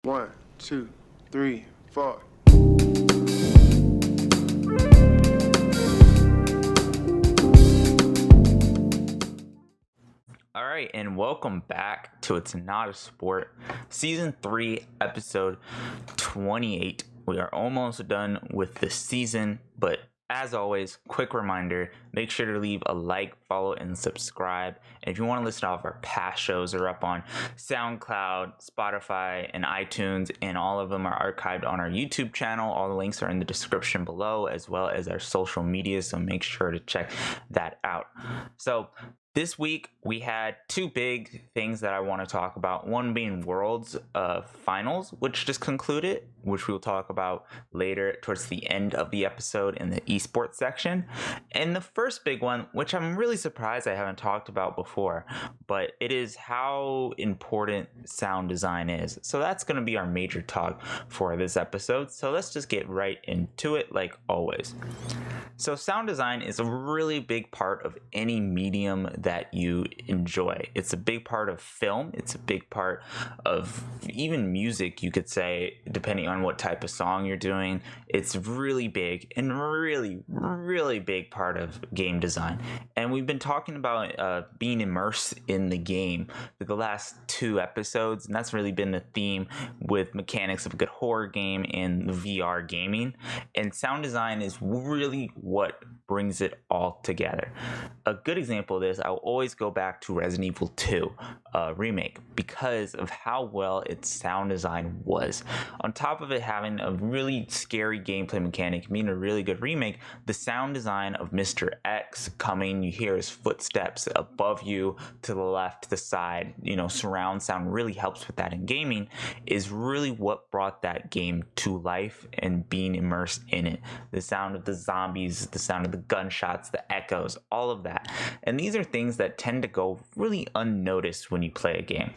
1, 2, 3, 4. All right, and welcome back to It's Not a Sport, Season 3, Episode 28. We are almost done with this season, but as always, quick reminder, make sure to leave a like, follow, and subscribe. And if you want to listen to all of our past shows, they're up on SoundCloud, Spotify, and iTunes, and all of them are archived on our YouTube channel. All the links are in the description below, as well as our social media, so make sure to check that out. So this week, we had two big things that I want to talk about. One being Worlds Finals, which just concluded, which we'll talk about later towards the end of the episode in the esports section. And the first big one, which I'm really surprised I haven't talked about before, but it is how important sound design is. So that's going to be our major talk for this episode. So let's just get right into it like always. So sound design is a really big part of any medium that you enjoy. It's a big part of film. It's a big part of even music, you could say, depending on what type of song you're doing. It's really big and really big part of game design. And we've been talking about being immersed in the game for the last two episodes, and that's really been the theme with mechanics of a good horror game and VR gaming. And sound design is really what brings it all together. A good example of this, I'll always go back to Resident Evil 2 remake because of how well its sound design was. On top of it having a really scary gameplay mechanic, being a really good remake, the sound design of Mr. X coming, you hear his footsteps above you, to the left, to the side, surround sound really helps with that in gaming, is really what brought that game to life and being immersed in it. The sound of the zombies, the sound of the gunshots, the echoes, all of that. And these are things that tend to go really unnoticed when you play a game.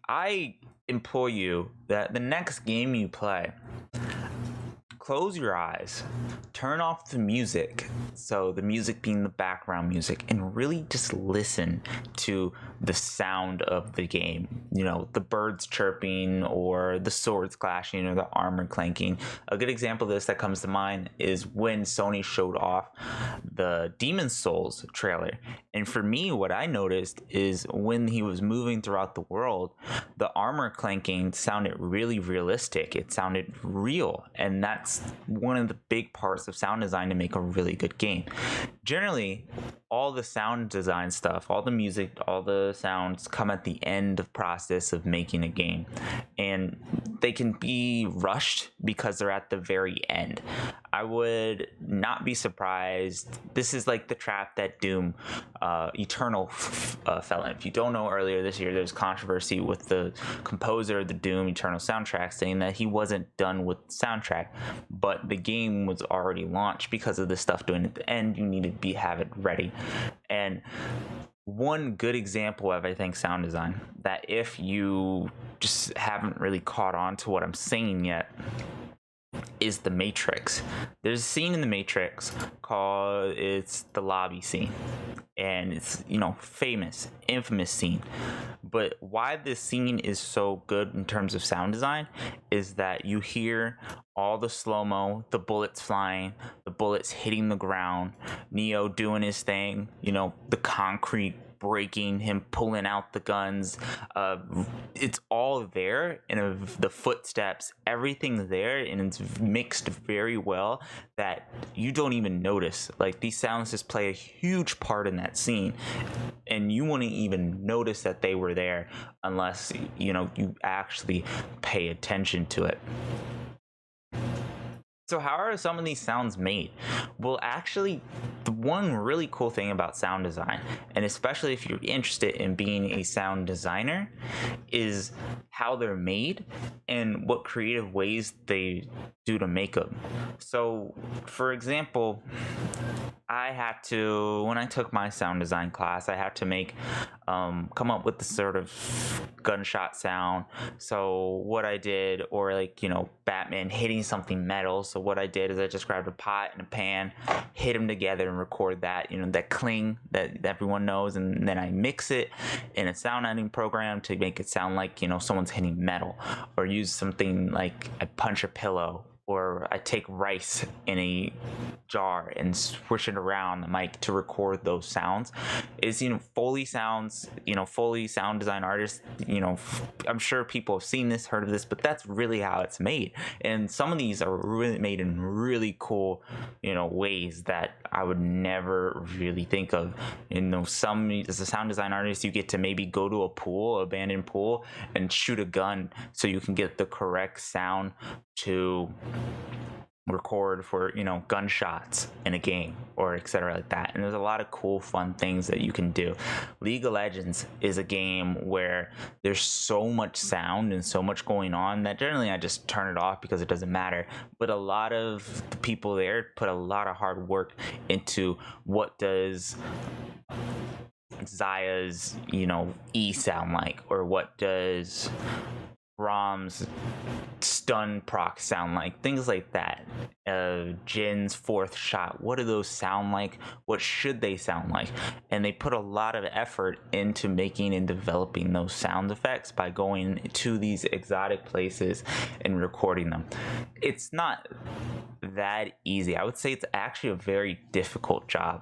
I implore you that the next game you play, close your eyes, turn off the music, so the music being the background music, and really just listen to the sound of the game. The birds chirping or the swords clashing or the armor clanking. A good example of this that comes to mind is when Sony showed off the Demon's Souls trailer. And for me, what I noticed is when he was moving throughout the world, the armor clanking sounded really realistic. It sounded real, and that's one of the big parts of sound design to make a really good game. Generally, all the sound design stuff, all the music, all the sounds come at the end of process of making a game, and they can be rushed because they're at the very end. I would not be surprised. This is like the trap that Doom Eternal fell in. If you don't know, earlier this year there's controversy with the composer of the Doom Eternal soundtrack saying that he wasn't done with the soundtrack, but the game was already launched because of the stuff doing at the end. You needed to have it ready. And one good example of, I think, sound design, that if you just haven't really caught on to what I'm saying yet, is The Matrix. There's a scene in The Matrix called, it's the lobby scene, and it's infamous scene. But why this scene is so good in terms of sound design is that you hear all the slow-mo, the bullets flying, the bullets hitting the ground, Neo doing his thing, the concrete breaking, him pulling out the guns. It's all there, and the footsteps, everything's there, and it's mixed very well that you don't even notice. Like, these sounds just play a huge part in that scene, and you wouldn't even notice that they were there unless you actually pay attention to it. So how are some of these sounds made? Well, actually, the one really cool thing about sound design, and especially if you're interested in being a sound designer, is how they're made and what creative ways they do to make them. So, for example, when I took my sound design class, I had to come up with the sort of gunshot sound. So what I did, or Batman hitting something metal, so So what I did is I just grabbed a pot and a pan, hit them together, and record that, that cling that everyone knows, and then I mix it in a sound editing program to make it sound like someone's hitting metal, or use something like I punch a pillow, or I take rice in a jar and swish it around the mic to record those sounds. Is Foley sounds, Foley sound design artists, I'm sure people have seen this, heard of this, but that's really how it's made. And some of these are really made in really cool, ways that I would never really think of. Some, as a sound design artist, you get to maybe go to a pool, abandoned pool, and shoot a gun so you can get the correct sound to record for gunshots in a game, or etc. like that. And there's a lot of cool fun things that you can do. League of Legends is a game where there's so much sound and so much going on that generally I just turn it off because it doesn't matter, but a lot of the people there put a lot of hard work into what does Zaya's E sound like, or what does Brahms stun proc sound like, things like that. Jin's fourth shot, what do those sound like? What should they sound like? And they put a lot of effort into making and developing those sound effects by going to these exotic places and recording them. It's not that easy. I would say it's actually a very difficult job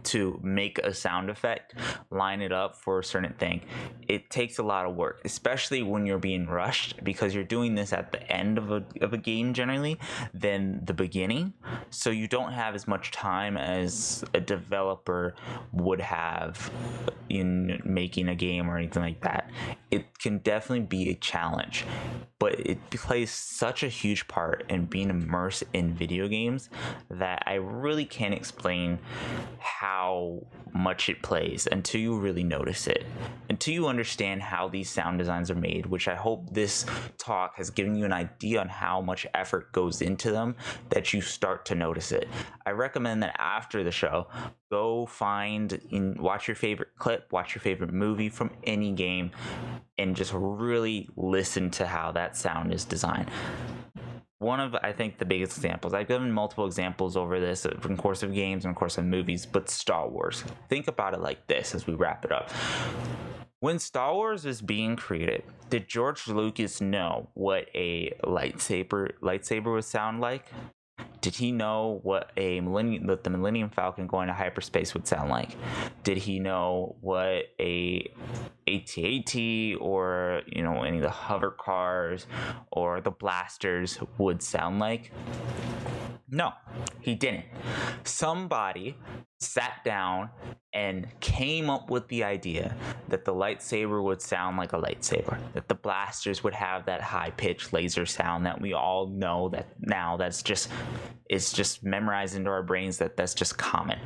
to make a sound effect, line it up for a certain thing. It takes a lot of work, especially when you're being rushed, because you're doing this at the end of a game generally than the beginning. So you don't have as much time as a developer would have in making a game or anything like that. It can definitely be a challenge, but it plays such a huge part in being immersed in video games that I really can't explain how much it plays until you really notice it, until you understand how these sound designs are made, which I hope this talk has given you an idea on how much effort goes into them, that you start to notice it. I recommend that after the show, go watch your favorite clip, watch your favorite movie from any game, and just really listen to how that sound is designed. One of, I think, the biggest examples, I've given multiple examples over this in course of games and in course of movies, but Star Wars. Think about it like this as we wrap it up. When Star Wars was being created, did George Lucas know what a lightsaber would sound like? Did he know what the Millennium Falcon going to hyperspace would sound like? Did he know what a E28 or any of the hover cars or the blasters would sound like? No, he didn't. Somebody sat down and came up with the idea that the lightsaber would sound like a lightsaber, that the blasters would have that high-pitched laser sound that we all know that now it's just memorized into our brains, that's just common.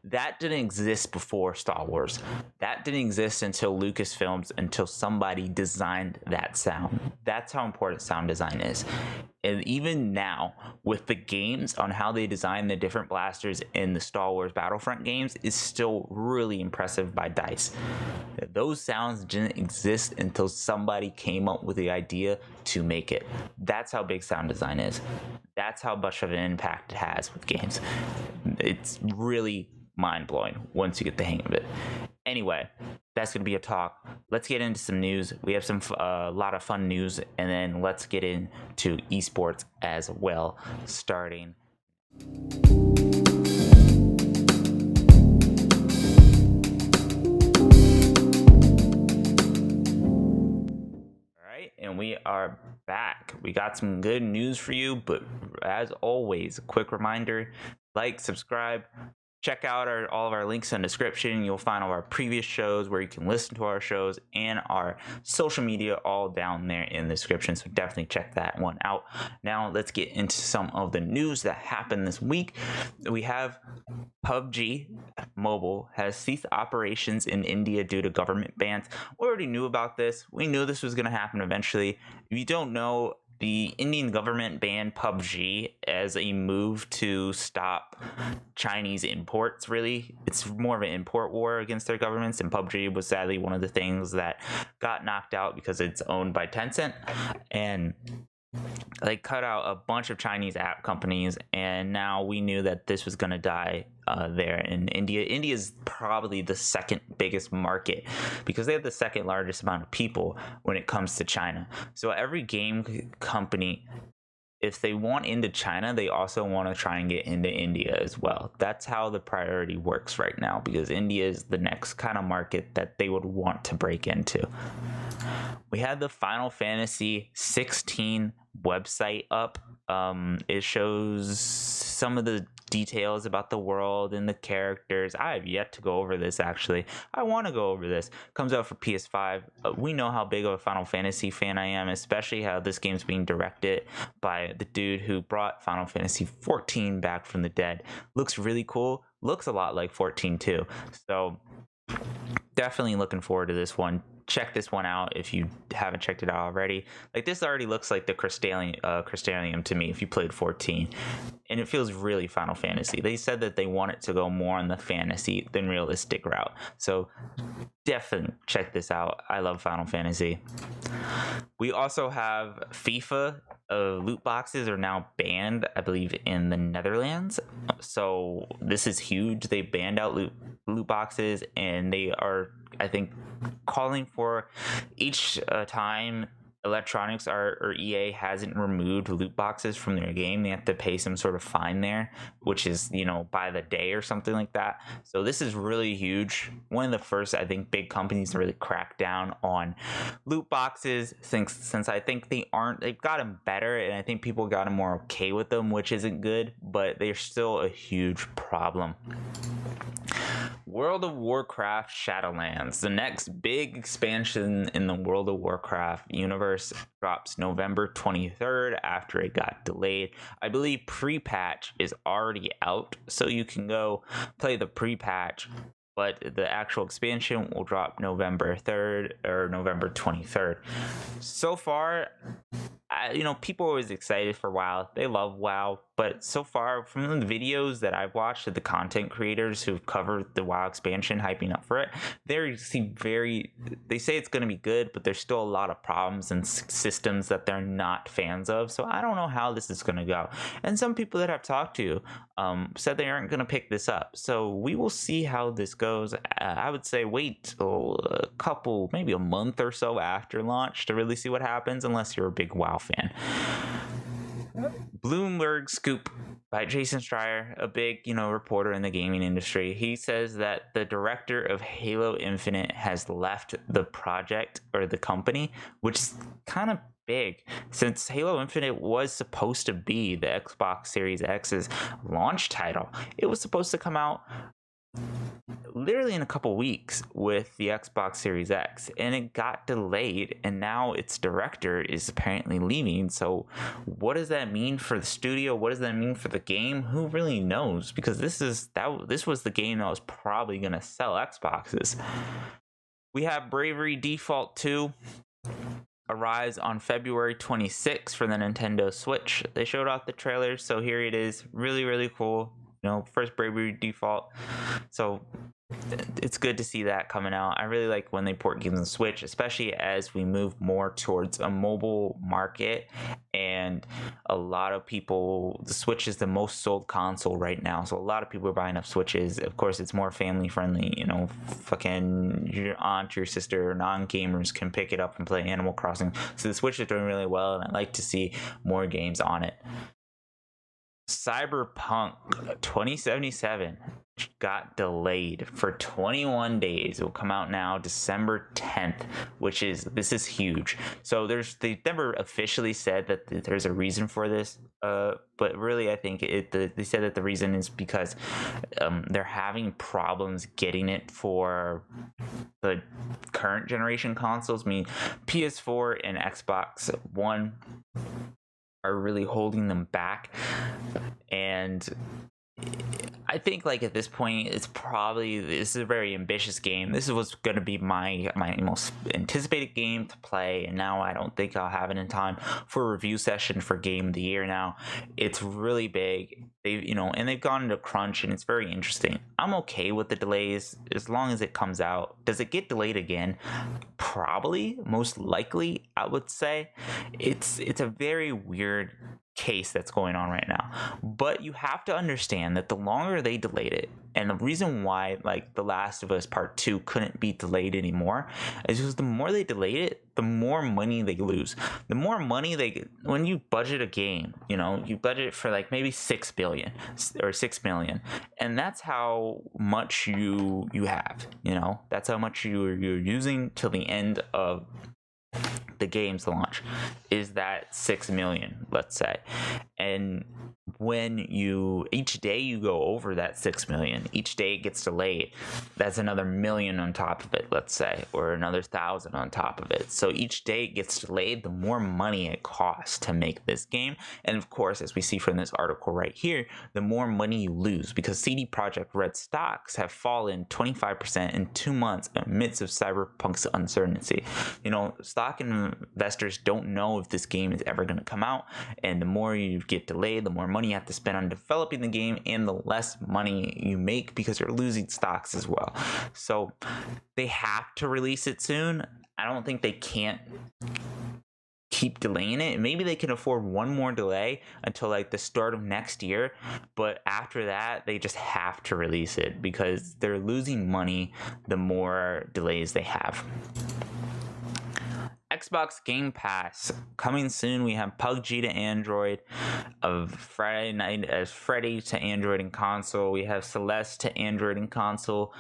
That didn't exist before Star Wars. That didn't exist until Lucasfilms, until somebody designed that sound. That's how important sound design is. And even now, with the games on how they design the different blasters in the Star Wars Battlefront games, is still really impressive by DICE. Those sounds didn't exist until somebody came up with the idea to make it. That's how big sound design is. That's how much of an impact it has with games. It's really mind-blowing once you get the hang of it. Anyway, that's going to be a talk. Let's get into some news. We have a lot of fun news, and then let's get into esports as well, starting. All right, and we are back. We got some good news for you, but as always, a quick reminder, like, subscribe, check out all of our links in the description. You'll find all our previous shows where you can listen to our shows, and our social media all down there in the description. So definitely check that one out. Now let's get into some of the news that happened this week. We have PUBG Mobile has ceased operations in India due to government bans. We already knew about this. We knew this was going to happen eventually. If you don't know, the Indian government banned PUBG as a move to stop Chinese imports, really. It's more of an import war against their governments, and PUBG was sadly one of the things that got knocked out because it's owned by Tencent. And they cut out a bunch of Chinese app companies, and now we knew that this was going to die there in India. India is probably the second biggest market because they have the second largest amount of people when it comes to China. So every game company, if they want into China, they also want to try and get into India as well. That's how the priority works right now, because India is the next kind of market that they would want to break into. We had the Final Fantasy 16 website up. It shows some of the details about the world and the characters. I have yet to go over this, actually. I want to go over this. Comes out for PS5. We know how big of a Final Fantasy fan I am, especially how this game's being directed by the dude who brought Final Fantasy 14 back from the dead. Looks really cool. Looks a lot like 14 too. So definitely looking forward to this one. Check this one out if you haven't checked it out already. Like, this already looks like the Crystallium to me if you played 14, and it feels really Final Fantasy. They said that they want it to go more on the fantasy than realistic route, so definitely check this out. I love Final Fantasy. We also have FIFA. Loot boxes are now banned, I believe, in the Netherlands. So this is huge. They banned out loot boxes, and they are, I think, calling for each time Electronics or EA hasn't removed loot boxes from their game, they have to pay some sort of fine there, which is, by the day or something like that. So this is really huge. One of the first, I think, big companies to really crack down on loot boxes, since I think they've gotten better, and I think people gotten more okay with them, which isn't good, but they're still a huge problem. World of Warcraft Shadowlands, the next big expansion in the World of Warcraft universe, drops November 23rd after it got delayed. I believe pre-patch is already out, so you can go play the pre-patch, but the actual expansion will drop November 3rd or November 23rd. So far, people are always excited for WoW. They love WoW, but so far, from the videos that I've watched of the content creators who've covered the WoW expansion, hyping up for it, they say it's going to be good, but there's still a lot of problems and systems that they're not fans of. So I don't know how this is going to go. And some people that I've talked to said they aren't going to pick this up. So we will see how this goes. I would say wait till maybe a month or so after launch to really see what happens, unless you're a big WoW fan. Bloomberg scoop by Jason Schreier, a big, reporter in the gaming industry. He says that the director of Halo Infinite has left the project or the company, which is kind of big, since Halo Infinite was supposed to be the Xbox Series X's launch title. It was supposed to come out literally in a couple weeks with the Xbox Series X, and it got delayed, and now its director is apparently leaving. So what does that mean for the studio? What does that mean for the game? Who really knows? Because this was the game that was probably going to sell Xboxes. We have Bravery Default 2 arrives on February 26th for the Nintendo Switch. They showed off the trailer, so here it is. Really, really cool. First Bravery Default. So it's good to see that coming out. I really like when they port games on Switch, especially as we move more towards a mobile market, and a lot of people, the Switch is the most sold console right now, so a lot of people are buying up Switches. Of course, it's more family friendly, fucking your aunt, your sister, non-gamers can pick it up and play Animal Crossing. So the Switch is doing really well, and I like to see more games on it. Cyberpunk 2077 got delayed for 21 days. It will come out now December 10th, this is huge. So they never officially said that there's a reason for this, but really I think they said that the reason is because they're having problems getting it for the current generation consoles. I mean, PS4 and Xbox One are really holding them back, and I think like at this point, this is a very ambitious game. This was going to be my most anticipated game to play, and now I don't think I'll have it in time for a review session for Game of the Year. Now it's really big. They've gone into crunch, and it's very interesting. I'm okay with the delays as long as it comes out. Does it get delayed again? Probably, most likely, I would say. It's a very weird case that's going on right now, but you have to understand that the longer they delayed it, and the reason why like The Last of Us Part 2 couldn't be delayed anymore is because the more they delayed it, the more money they lose. The more money when you budget a game, you budget it for like maybe 6 billion or 6 million, and that's how much you have, that's how much you're using till the end of the game's launch, is that 6 million, let's say. And when each day you go over that 6 million, each day it gets delayed, that's another million on top of it, let's say, or another 1,000 on top of it. So each day it gets delayed, the more money it costs to make this game. And of course, as we see from this article right here, the more money you lose, because CD Projekt Red stocks have fallen 25% in 2 months amidst of Cyberpunk's uncertainty. Stock investors don't know if this game is ever going to come out, and the more you get delayed, the more money you have to spend on developing the game, and the less money you make because you're losing stocks as well. So they have to release it soon. I don't think they can't keep delaying it. Maybe they can afford one more delay until like the start of next year, but after that they just have to release it because they're losing money the more delays they have. Xbox Game Pass coming soon. We have PUBG to Android, of Friday Night as Freddy to Android and console. We have Celeste to Android and console.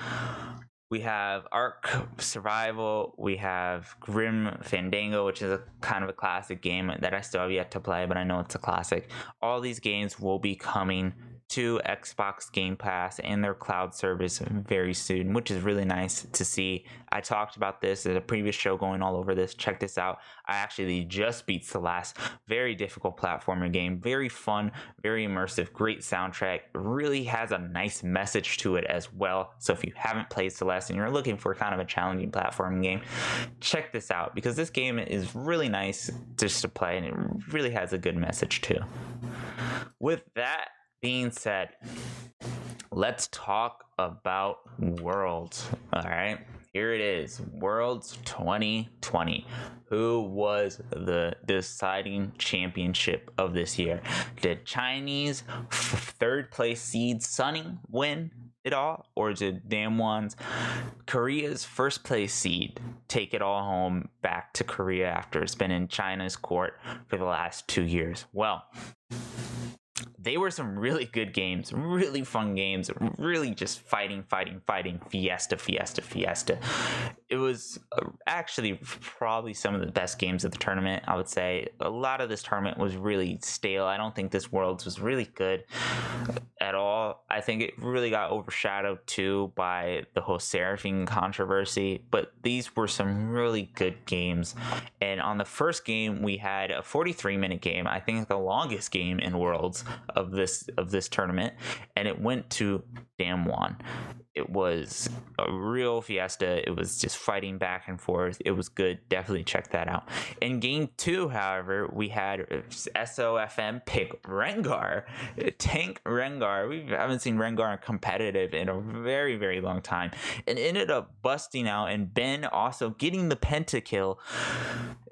We have Ark Survival. We have Grim Fandango, which is a kind of a classic game that I still have yet to play, but I know it's a classic. All these games will be coming to Xbox Game Pass and their cloud service very soon, which is really nice to see. I talked about this in a previous show, going all over this. Check this out. I actually just beat Celeste. Very difficult platformer game. Very fun, very immersive, great soundtrack. Really has a nice message to it as well. So if you haven't played Celeste and you're looking for kind of a challenging platforming game, check this out because this game is really nice just to play and it really has a good message too. With that being said, let's talk about Worlds. All right, here it is, Worlds 2020. Who was the deciding championship of this year? Did Chinese third place seed Sunny win it all, or did Damwon's Korea's first place seed take it all home back to Korea after it's been in China's court for the last 2 years? Well, they were some really good games, really fun games, really just fighting, fiesta. It was actually probably some of the best games of the tournament, I would say. A lot of this tournament was really stale. I don't think this Worlds was really good at all. I think it really got overshadowed too by the whole Seraphine controversy, but these were some really good games. And on the first game, we had a 43-minute game, I think the longest game in Worlds of this tournament, and it went to Damwon. It was a real fiesta. It was just fighting back and forth. It was good. Definitely check that out. In game 2, however, we had SOFM pick Rengar, tank Rengar. We haven't seen Rengar competitive in a very, very long time, and ended up busting out, and Ben also getting the pentakill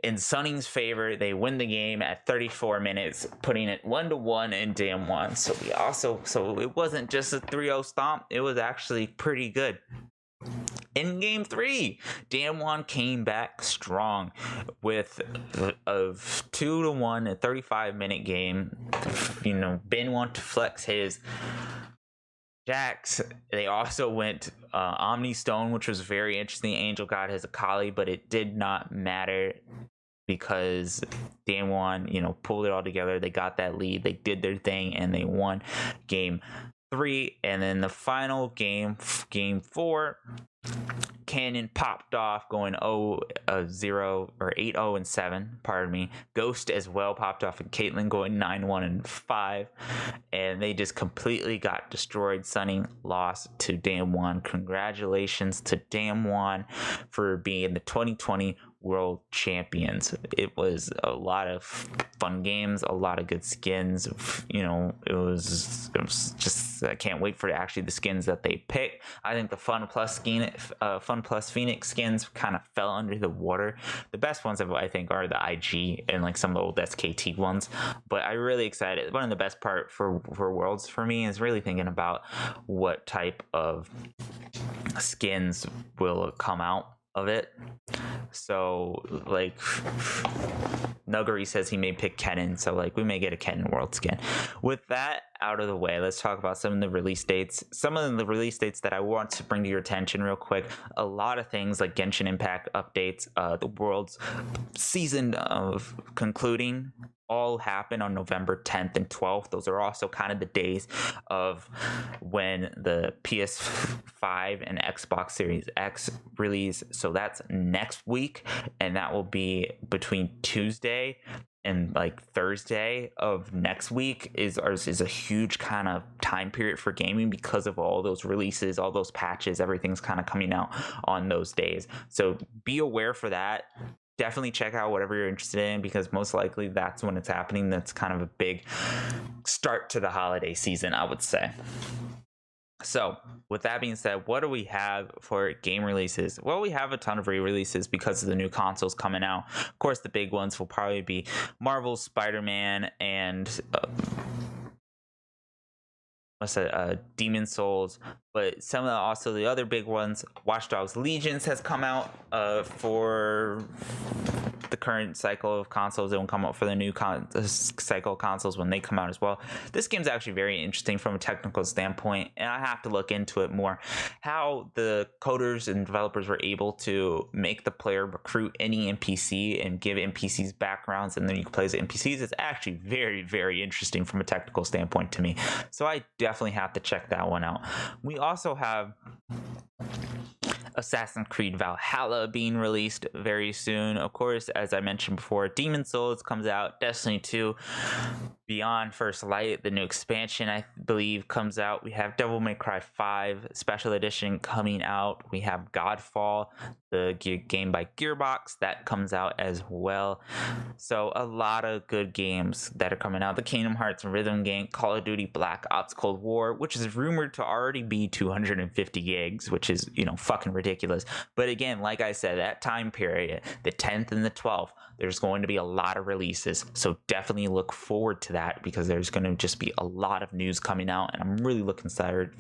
in Sunny's favor. They win the game at 34 minutes, putting it 1-1 in Damwon. So it wasn't just a 3-0 stomp. It was actually pretty good. In game 3, Damwon came back strong with a 2-1, a 35-minute game. Ben wanted to flex his Jax. They also went Omni Stone, which was very interesting. Angel got his Akali, but it did not matter because Damwon, pulled it all together. They got that lead. They did their thing, and they won game 3, and then the final game 4, Cannon popped off going 0 or 8-0-7, pardon me. Ghost as well popped off, and Caitlyn going 9-1-5, and they just completely got destroyed. Sunny lost to Damwon. Congratulations to Damwon for being the 2020 world champions. It was a lot of fun games, a lot of good skins. It was just, I can't wait for actually the skins that they pick. I think the Fun Plus Phoenix skins kind of fell under the water. The best ones I think are the IG and like some of the old SKT ones, but I'm really excited. One of the best part for Worlds for me is really thinking about what type of skins will come out of it. So like Nuggery says he may pick Kennen, so like we may get a Kennen world skin. With that out of the way, let's talk about some of the release dates. Some of the release dates that I want to bring to your attention real quick. A lot of things like Genshin Impact updates, the world's season of concluding all happen on November 10th and 12th. Those are also kind of the days of when the PS5 and Xbox Series X release. So that's next week, and that will be between Tuesday and like Thursday of next week is a huge kind of time period for gaming because of all those releases, all those patches, everything's kind of coming out on those days. So be aware for that. Definitely check out whatever you're interested in, because most likely that's when it's happening. That's kind of a big start to the holiday season, I would say. So with that being said, what do we have for game releases? Well, we have a ton of re-releases because of the new consoles coming out. Of course, the big ones will probably be Marvel's Spider-Man and Demon Souls, but some of also the other big ones, Watch Dogs Legions has come out for the current cycle of consoles. It will come out for the new cycle of consoles when they come out as well. This game's actually very interesting from a technical standpoint, and I have to look into it more. How the coders and developers were able to make the player recruit any NPC and give NPCs backgrounds, and then you can play as NPCs is actually very, very interesting from a technical standpoint to me. So I definitely have to check that one out. We also have Assassin's Creed Valhalla being released very soon. Of course, as I mentioned before, Demon Souls comes out. Destiny 2 Beyond First Light, the new expansion, I believe, comes out. We have Devil May Cry 5 Special Edition coming out. We have Godfall, the game by Gearbox, that comes out as well. So a lot of good games that are coming out. The Kingdom Hearts rhythm game, Call of Duty Black Ops Cold War, which is rumored to already be 250 gigs, which is, fucking ridiculous. But again, like I said, that time period, the 10th and the 12th, there's going to be a lot of releases. So definitely look forward to that, because there's going to just be a lot of news coming out, and I'm really looking forward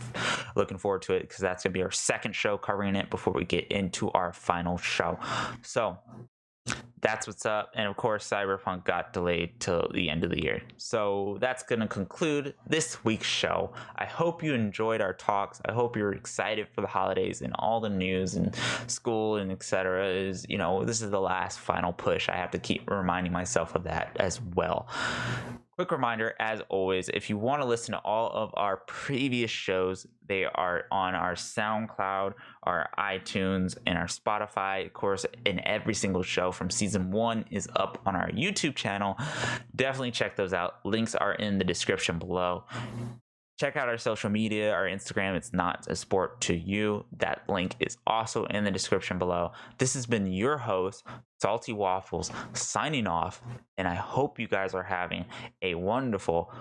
to it, because that's going to be our second show covering it before we get into our final show. So that's what's up. And of course, Cyberpunk got delayed till the end of the year. So that's going to conclude this week's show. I hope you enjoyed our talks. I hope you're excited for the holidays and all the news and school and etc. Is, this is the last final push. I have to keep reminding myself of that as well. Quick reminder, as always, if you want to listen to all of our previous shows, they are on our SoundCloud, our iTunes, and our Spotify. Of course, and every single show from season 1 is up on our YouTube channel. Definitely check those out. Links are in the description below. Check out our social media, our Instagram, It's Not a Sport to You. That link is also in the description below. This has been your host, Salty Waffles, signing off, and I hope you guys are having a wonderful